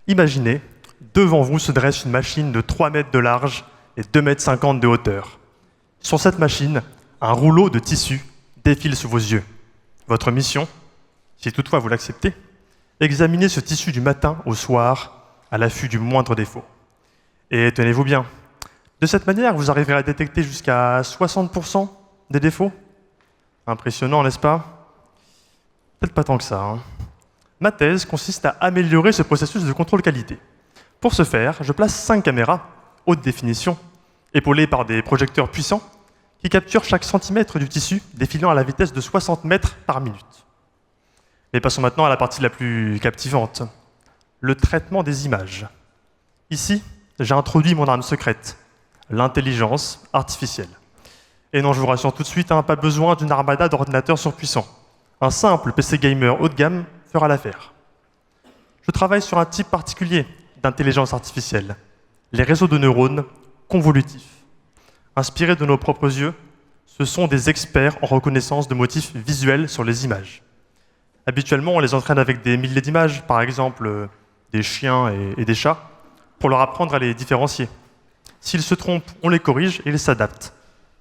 Imaginez, devant vous se dresse une machine de 3 mètres de large et 2,50 m de hauteur. Sur cette machine, un rouleau de tissu défile sous vos yeux. Votre mission, si toutefois vous l'acceptez, examinez ce tissu du matin au soir à l'affût du moindre défaut. Et tenez-vous bien, de cette manière, vous arriverez à détecter jusqu'à 60% des défauts. Impressionnant, n'est-ce pas? Peut-être pas tant que ça, hein. Ma thèse consiste à améliorer ce processus de contrôle qualité. Pour ce faire, je place 5 caméras, haute définition, épaulées par des projecteurs puissants, qui capturent chaque centimètre du tissu défilant à la vitesse de 60 mètres par minute. Mais passons maintenant à la partie la plus captivante, le traitement des images. Ici, j'ai introduit mon arme secrète, l'intelligence artificielle. Et non, je vous rassure tout de suite, pas besoin d'une armada d'ordinateurs surpuissants. Un simple PC gamer haut de gamme fera l'affaire. Je travaille sur un type particulier d'intelligence artificielle, les réseaux de neurones convolutifs. Inspirés de nos propres yeux, ce sont des experts en reconnaissance de motifs visuels sur les images. Habituellement, on les entraîne avec des milliers d'images, par exemple des chiens et des chats, pour leur apprendre à les différencier. S'ils se trompent, on les corrige et ils s'adaptent.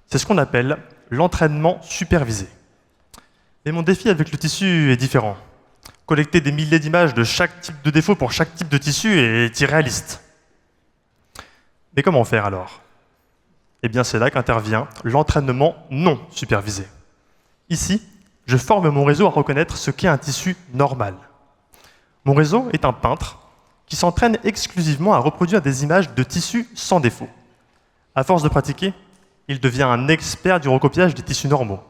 C'est ce qu'on appelle l'entraînement supervisé. Mais mon défi avec le tissu est différent. Collecter des milliers d'images de chaque type de défaut pour chaque type de tissu est irréaliste. Mais comment faire alors? Eh bien, c'est là qu'intervient l'entraînement non supervisé. Ici, je forme mon réseau à reconnaître ce qu'est un tissu normal. Mon réseau est un peintre qui s'entraîne exclusivement à reproduire des images de tissus sans défaut. À force de pratiquer, il devient un expert du recopiage des tissus normaux.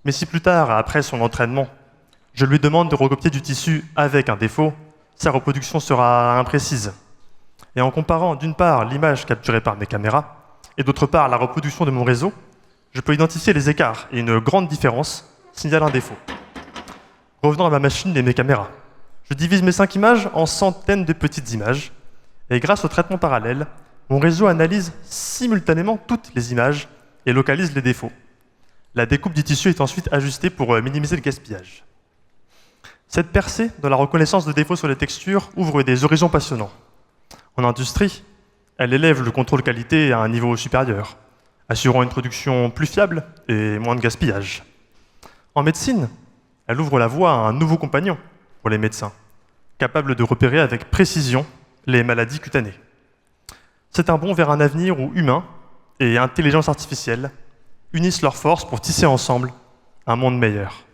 Mais si plus tard, après son entraînement, je lui demande de recopier du tissu avec un défaut, sa reproduction sera imprécise. Et en comparant d'une part l'image capturée par mes caméras et d'autre part la reproduction de mon réseau, je peux identifier les écarts et une grande différence signale un défaut. Revenons à ma machine et mes caméras. Je divise mes 5 images en centaines de petites images et grâce au traitement parallèle, mon réseau analyse simultanément toutes les images et localise les défauts. La découpe du tissu est ensuite ajustée pour minimiser le gaspillage. Cette percée dans la reconnaissance de défauts sur les textures ouvre des horizons passionnants. En industrie, elle élève le contrôle qualité à un niveau supérieur, assurant une production plus fiable et moins de gaspillage. En médecine, elle ouvre la voie à un nouveau compagnon pour les médecins, capable de repérer avec précision les maladies cutanées. C'est un bond vers un avenir où humains et intelligence artificielle unissent leurs forces pour tisser ensemble un monde meilleur.